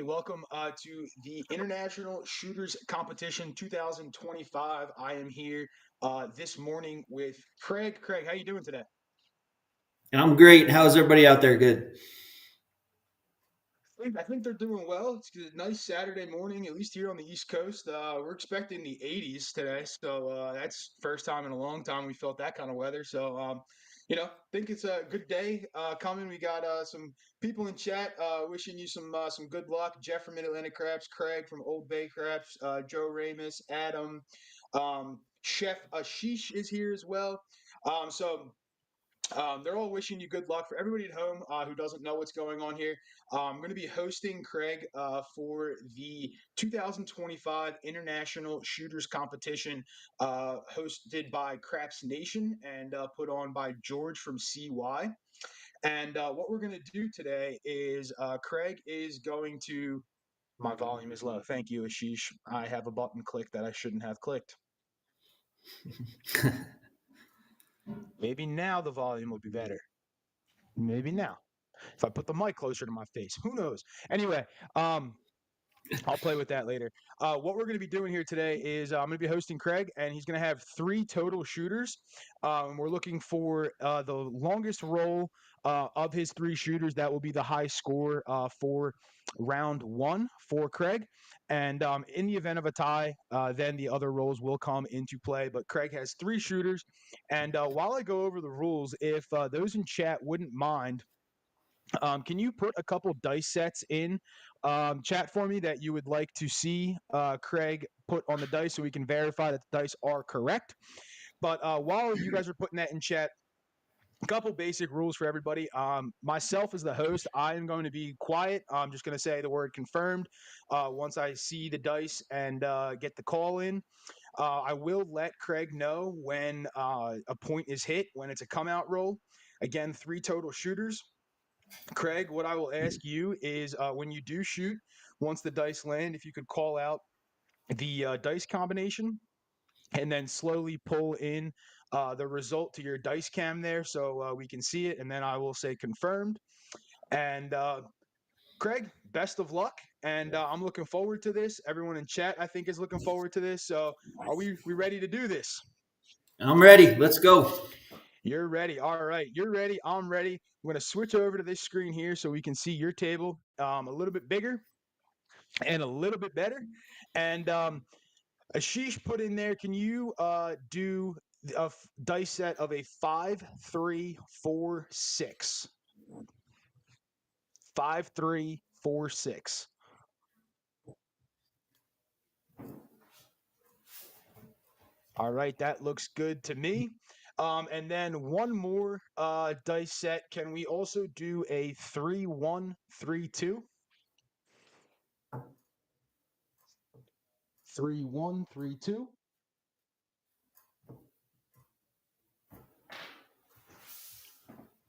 welcome to the International Shooters Competition 2025. I am here this morning with Craig. Craig, how you doing today? I'm great. How's everybody out there? Good. I think they're doing well. It's a nice Saturday morning, at least here on the East Coast. We're expecting the 80s today, so that's first time in a long time we felt that kind of weather. So, think it's a good day coming. We got some people in chat wishing you some good luck. Jeff from Mid Atlantic Crabs, Craig from Old Bay Crabs, Joe Ramus, Adam, Chef Ashish is here as well. They're all wishing you good luck. For everybody at home who doesn't know what's going on here, I'm going to be hosting Craig for the 2025 International Shooters Competition hosted by Craps Nation and put on by George from CY. And what we're going to do today is Craig is going to. My volume is low. Thank you, Ashish. I have a button clicked that I shouldn't have clicked. Maybe now the volume will be better. Maybe now. If I put the mic closer to my face, who knows? Anyway, I'll play with that later. What we're going to be doing here today is I'm going to be hosting Craig, and he's going to have 3 total shooters. We're looking for the longest roll of his 3 shooters. That will be the high score for round 1 for Craig. And in the event of a tie, then the other rolls will come into play. But Craig has 3 shooters. And while I go over the rules, if those in chat wouldn't mind, can you put a couple dice sets in chat for me that you would like to see Craig put on the dice so we can verify that the dice are correct? But while you guys are putting that in chat, a couple basic rules for everybody. Myself as the host, I am going to be quiet. I'm just going to say the word confirmed once I see the dice and get the call in. I will let Craig know when a point is hit, when it's a come out roll. Again, 3 total shooters. Craig, what I will ask you is when you do shoot, once the dice land, if you could call out the dice combination and then slowly pull in the result to your dice cam there so we can see it. And then I will say confirmed. And Craig, best of luck. And I'm looking forward to this. Everyone in chat, I think, is looking forward to this. So are we ready to do this? I'm ready. Let's go. You're ready. All right. You're ready. I'm ready. I'm going to switch over to this screen here so we can see your table a little bit bigger and a little bit better. And Ashish put in there, can you do a dice set of a 5, 3, 4, 6? 5, 3, 4, 6. All right. That looks good to me. And then one more dice set. Can we also do a 3, 1, 3, 2? 3, 1, 3, 2.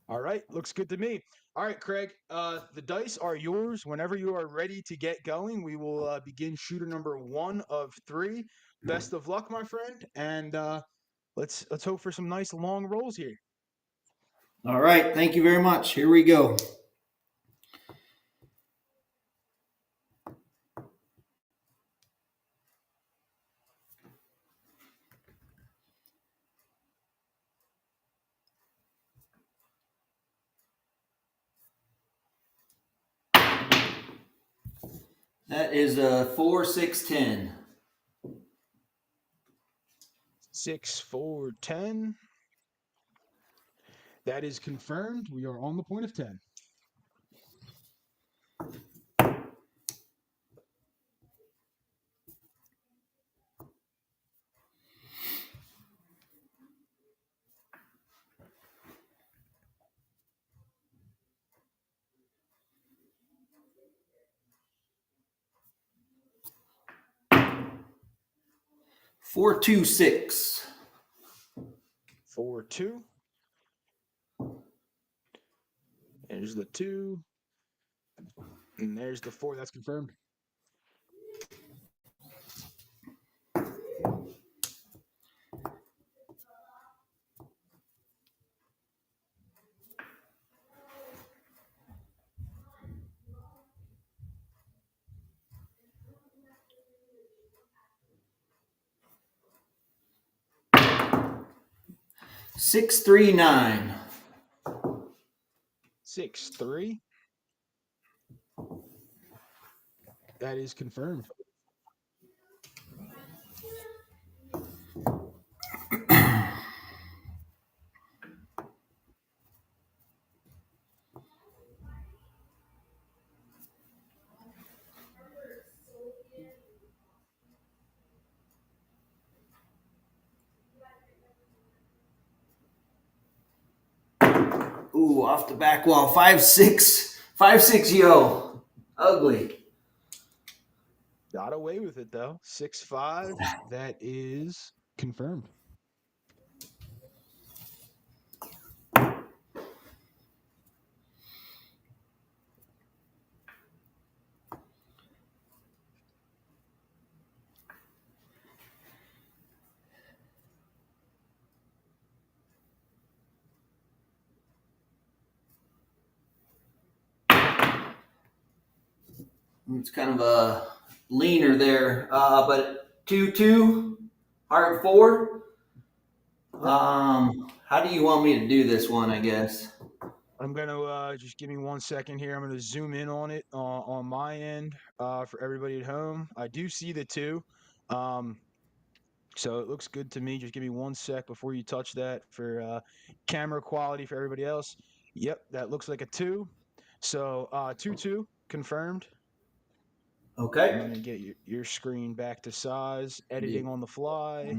All right, looks good to me. All right, Craig, the dice are yours. Whenever you are ready to get going, we will begin shooter number 1 of 3. Best of luck, my friend, and let's hope for some nice long rolls here. All right. Thank you very much. Here we go. That is 4, 6, 10. 6, 4, 10. That is confirmed. We are on the point of 10. Four, 2, 6. 4, 2. There's the 2. And there's the 4. That's confirmed. 639. 6-3. That is confirmed. Ooh, off the back wall. 5-6. 5-6, yo. Ugly. Got away with it though. 6-5. That is confirmed. It's kind of a leaner there, but 2-2, hard 4. How do you want me to do this one? I guess I'm gonna just give me 1 second here. I'm gonna zoom in on it on my end for everybody at home. I do see the 2, so it looks good to me. Just give me 1 sec before you touch that for camera quality for everybody else. Yep, that looks like a 2. So 2-2 confirmed. okay. I'm gonna get your screen back to size. Editing on the fly.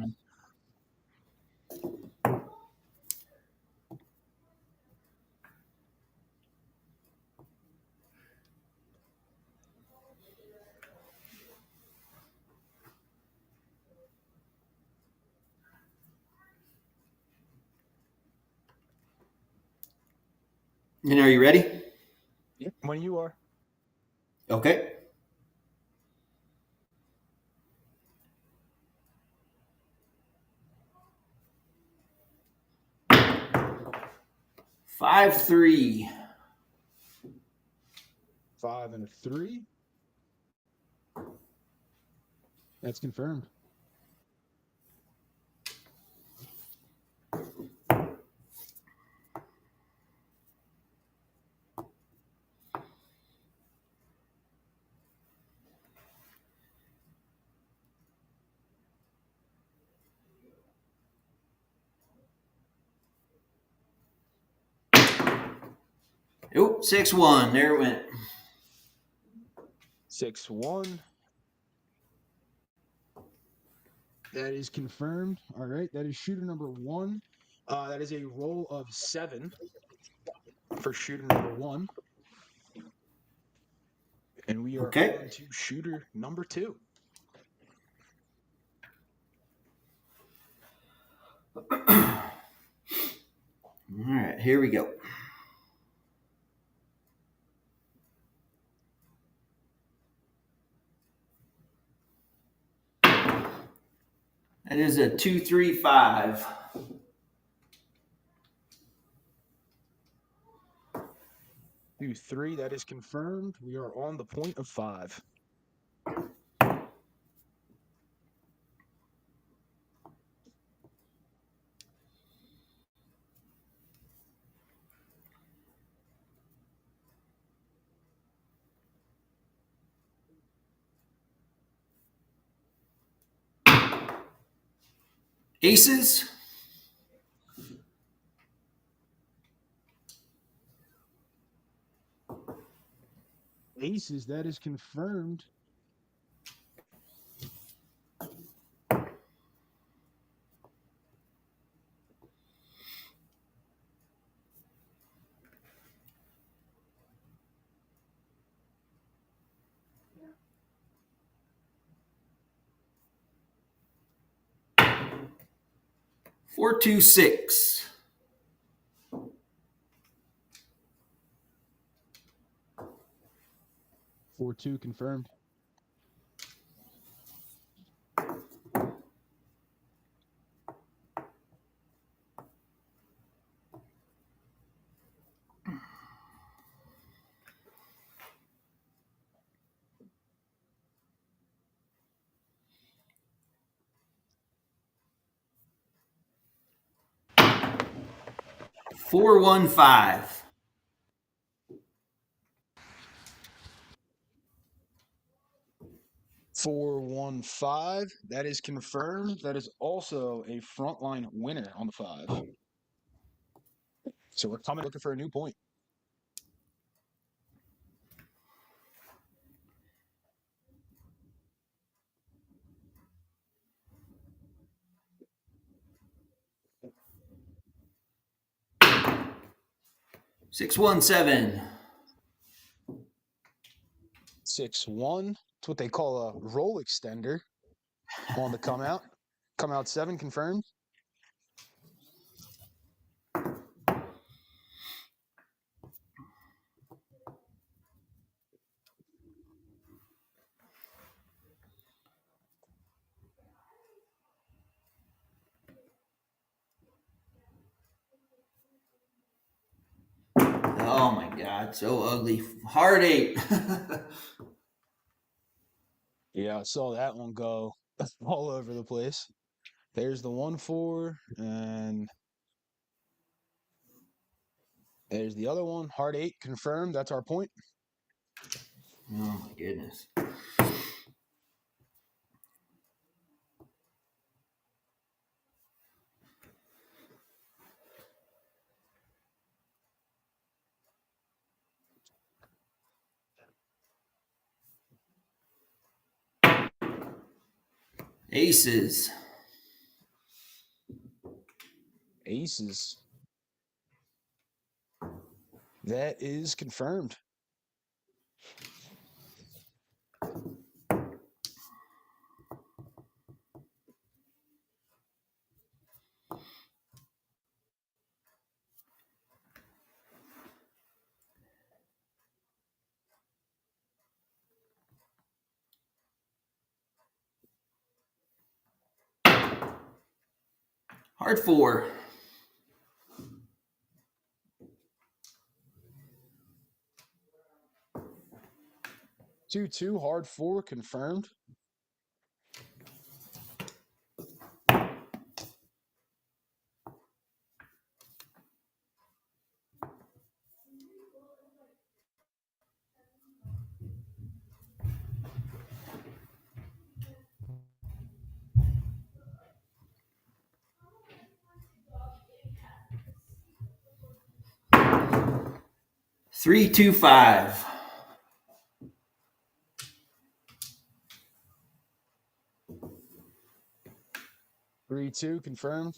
And are you ready? Yep. When you are. Okay. 5-3. 5 and a 3. That's confirmed. Oop, 6-1. There it went. 6-1. That is confirmed. All right, that is shooter number 1. That is a roll of 7 for shooter number 1. And we are Okay. on to shooter number 2. All right, here we go. That is a 2-3-5. 2-3. That is confirmed. We are on the point of 5. Aces. Aces. That is confirmed. Four, 2-6. 4-2 confirmed. 415. 415. That is confirmed. That is also a frontline winner on the 5. So we're coming looking for a new point. $617. 6-1. It's what they call a roll extender on the come out. Come out 7 confirmed. Oh my God, so ugly. Hard 8. Yeah, I saw that one go all over the place. There's the 1-4, and there's the other one. Hard 8 confirmed. That's our point. Oh my goodness. Aces. Aces. That is confirmed. Hard 4. 2-2, hard 4 confirmed. Three, 2, 5. 3-2 confirmed.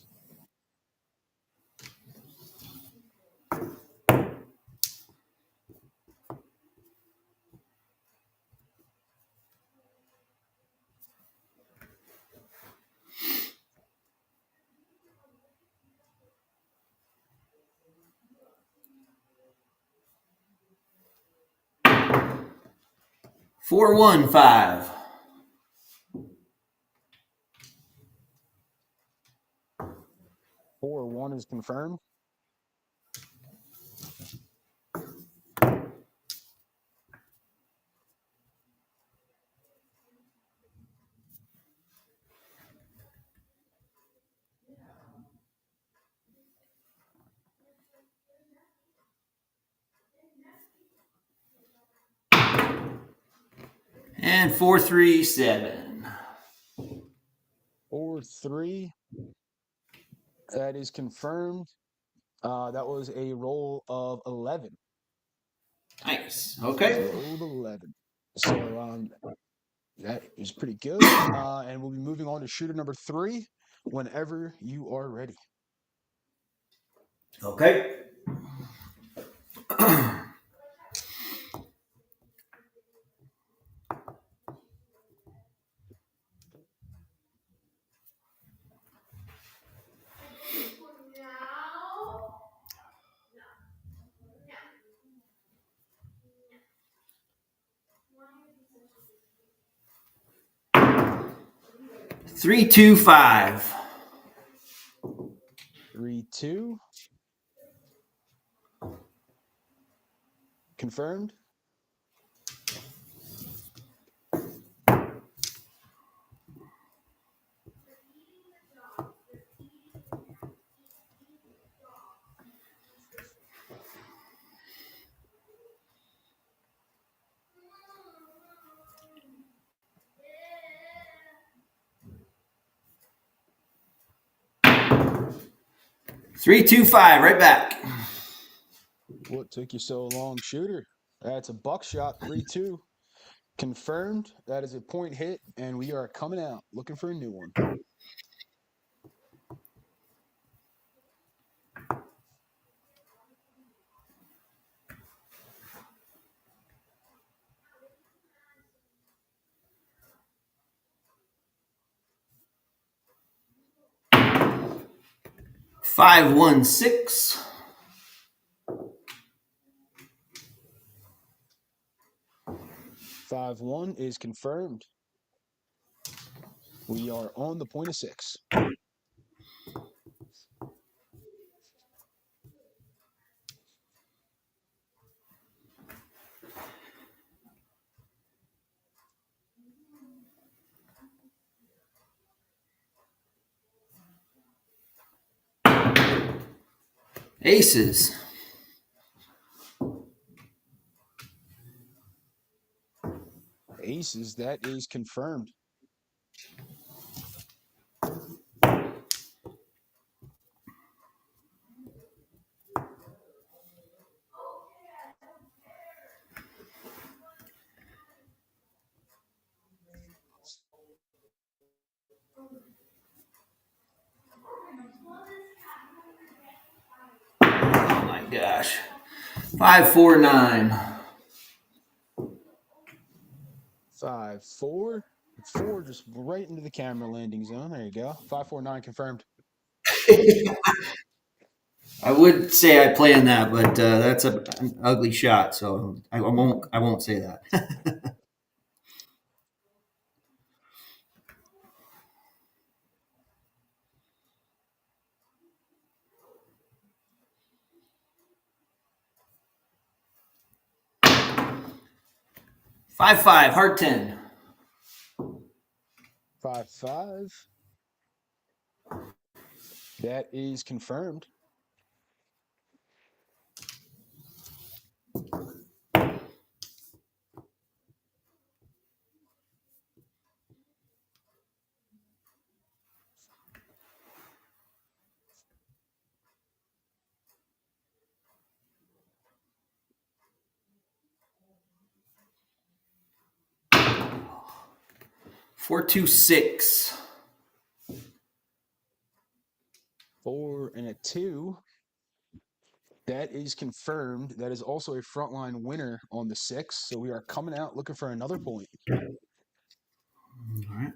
Four, 1, 5. 4-1 is confirmed. And 4, 3, 7. 4-3. That is confirmed. That was a roll of 11. Nice. Okay. Roll of 11. So that is pretty good. And we'll be moving on to shooter number 3 whenever you are ready. Okay. Three, 2, 5. 3-2. Confirmed. 3-2-5, right back. What took you so long, shooter? That's a buckshot, 3-2. Confirmed. That is a point hit, and we are coming out looking for a new one. Five, 1, 6. 5-1 is confirmed. We are on the point of 6. Aces. Aces, that is confirmed. Oh my gosh. 5, 4, 9. 5-4. 4 just right into the camera landing zone. There you go. 5-4-9 confirmed. I would say I planned that, but that's an ugly shot, so I won't say that. 5-5, hard 10. 5-5. That is confirmed. Four, 2, 6. 4 and a 2. That is confirmed. That is also a frontline winner on the 6. So we are coming out looking for another point. All right.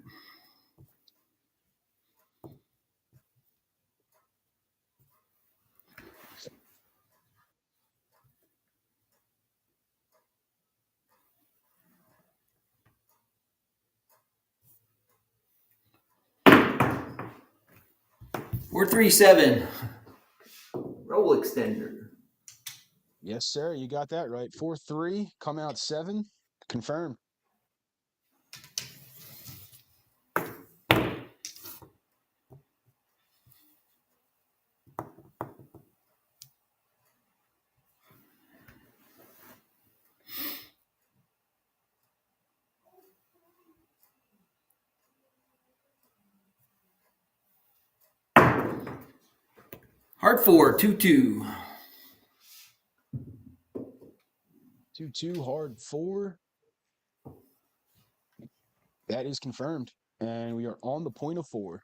Four, 3, 7. Roll extender. Yes, sir. You got that right. 4-3. Come out 7. Confirmed. Hard 4, 2, 2. 2-2. Hard 4. That is confirmed. And we are on the point of 4.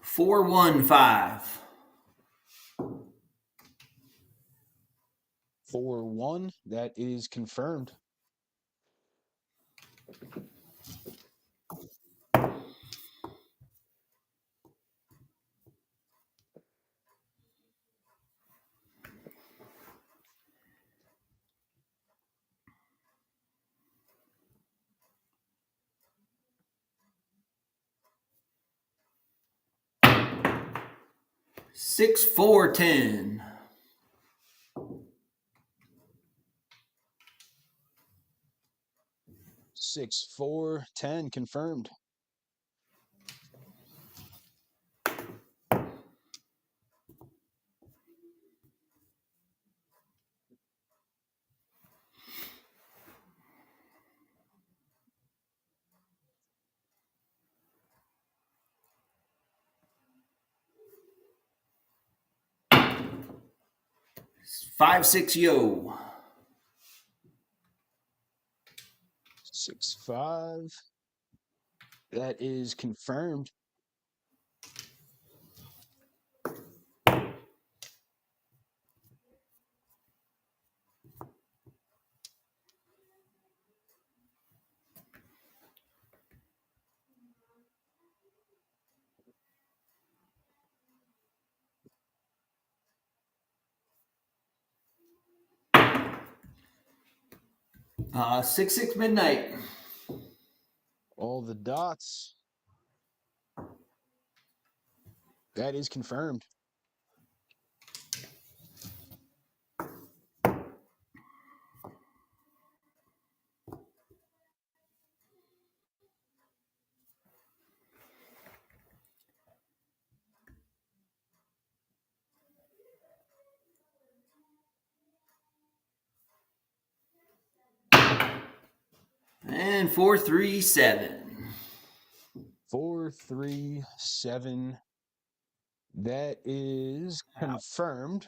Four, 1, 5. 4-1. That is confirmed. Six, 4, 10. 6, 4, 10 confirmed. Five, six, yo. 6, 5. That is confirmed. Six, six, midnight. All the dots. That is confirmed. And 4, 3, 7. 4, 3, 7. That is confirmed.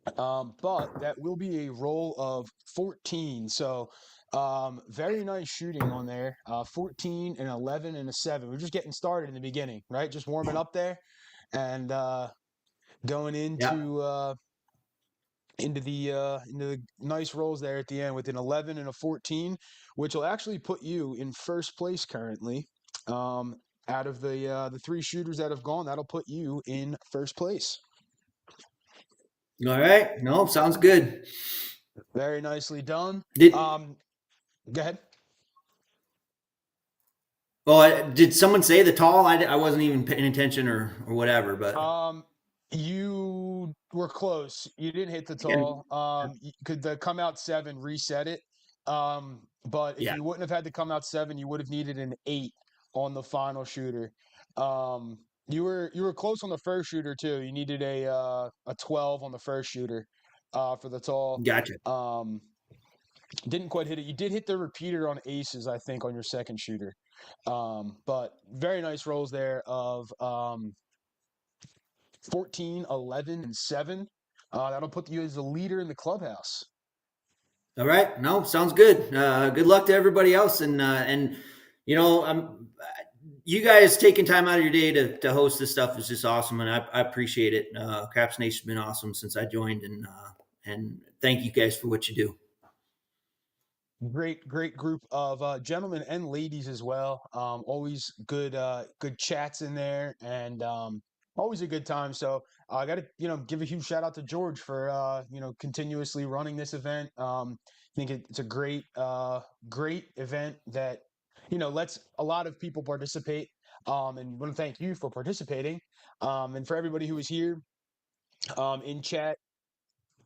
But that will be a roll of 14. So very nice shooting on there. 14, an 11, and a 7. We're just getting started in the beginning, right? Just warming up there and going into the nice rolls there at the end with an 11 and a 14, which will actually put you in first place currently. Out of the 3 shooters that have gone, that'll put you in first place. All right. No, sounds good. Very nicely done. Did Go ahead. did someone say the tall? I wasn't even paying attention or whatever, but You were close. You didn't hit the again, tall. Could the come out 7 reset it? But if yeah, you wouldn't have had to come out 7, you would have needed an 8 on the final shooter. You were close on the first shooter too. You needed a 12 on the first shooter for the tall. gotcha. Didn't quite hit it. You did hit the repeater on aces, I think, on your second shooter. But very nice rolls there of 14, 11, and 7. That'll put you as a leader in the clubhouse. All right. No, sounds good. Good luck to everybody else, and you know, you guys taking time out of your day to host this stuff is just awesome, and I appreciate it. Craps Nation's been awesome since I joined, and thank you guys for what you do. Great group of gentlemen and ladies as well. Always good chats in there, and always a good time. So I got to give a huge shout out to George for continuously running this event. I think it's a great event that lets a lot of people participate. And want to thank you for participating. And for everybody who was here in chat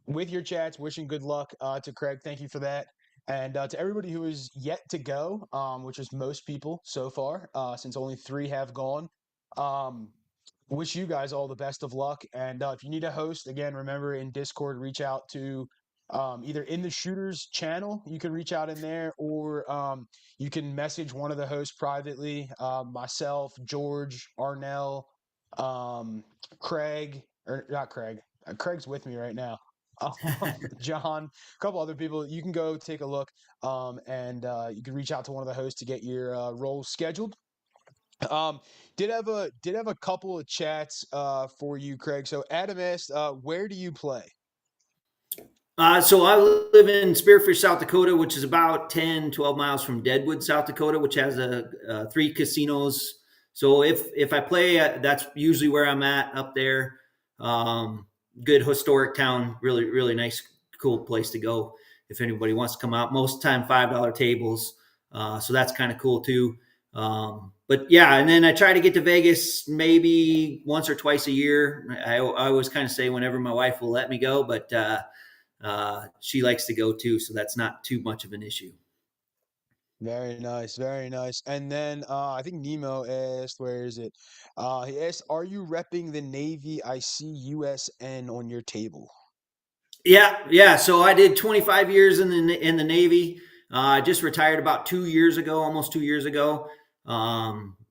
with your chats, wishing good luck to Craig. Thank you for that. And to everybody who is yet to go, which is most people so far, since only 3 have gone, wish you guys all the best of luck. And if you need a host, again, remember in Discord, reach out to either in the shooters channel, you can reach out in there, or you can message one of the hosts privately, myself, George, Arnell, Craig, or not Craig. Craig's with me right now. John, a couple other people. You can go take a look, and you can reach out to one of the hosts to get your roles scheduled. Did have a couple of chats for you, Craig. So Adam asked, where do you play? So I live in Spearfish, South Dakota, which is about 10, 12 miles from Deadwood, South Dakota, which has 3 casinos. So if I play, that's usually where I'm at up there. Good historic town, really, really nice, cool place to go if anybody wants to come out. Most of the time, $5 tables. So that's kind of cool too. But yeah, and then I try to get to Vegas maybe once or twice a year. I always kind of say whenever my wife will let me go, but she likes to go too, so that's not too much of an issue. Very nice, very nice. And then I think Nemo asked, where is it? He asked, "Are you repping the Navy? I see USN on your table." Yeah, yeah. So I did 25 years in the Navy. I just retired about 2 years ago, almost 2 years ago.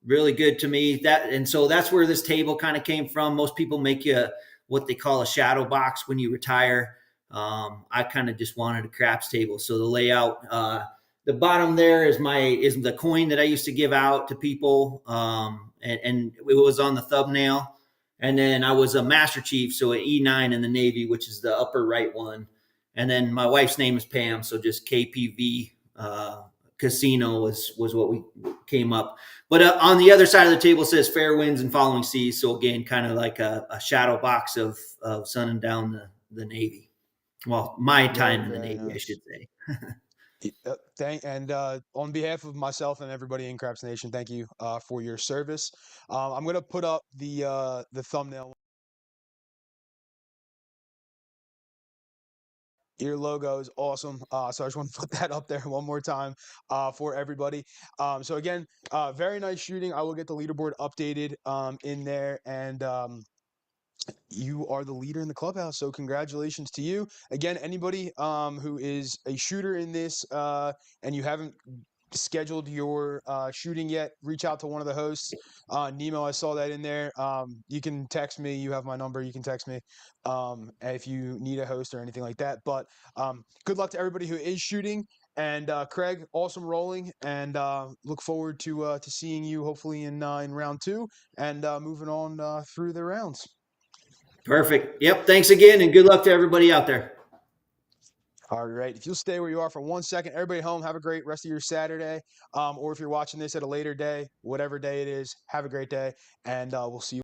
Really good to me. And so that's where this table kind of came from. Most people make you what they call a shadow box when you retire. I kind of just wanted a craps table. So the layout, the bottom there is the coin that I used to give out to people, and it was on the thumbnail. And then I was a Master Chief, so an E9 in the Navy, which is the upper right one. And then my wife's name is Pam, so just KPV Casino was what we came up. But on the other side of the table says fair winds and following seas. So again, kind of like a shadow box of sunning down the Navy. Well, my Very, time in the very Navy, I nice. should say. On behalf of myself and everybody in Craps Nation, thank you for your service. I'm gonna put up the thumbnail. Your logo is awesome. So I just want to put that up there one more time for everybody. So again, very nice shooting. I will get the leaderboard updated in there, and you are the leader in the clubhouse. So congratulations to you. Again, anybody who is a shooter in this and you haven't scheduled your shooting yet, reach out to one of the hosts. Nemo, I saw that in there. You can text me. You have my number. You can text me if you need a host or anything like that. But good luck to everybody who is shooting. And Craig, awesome rolling, and look forward to seeing you hopefully in round two and moving on through the rounds. Perfect. Yep. Thanks again, and good luck to everybody out there. All right. If you'll stay where you are for 1 second, everybody at home, have a great rest of your Saturday. Or if you're watching this at a later day, whatever day it is, have a great day, and we'll see you.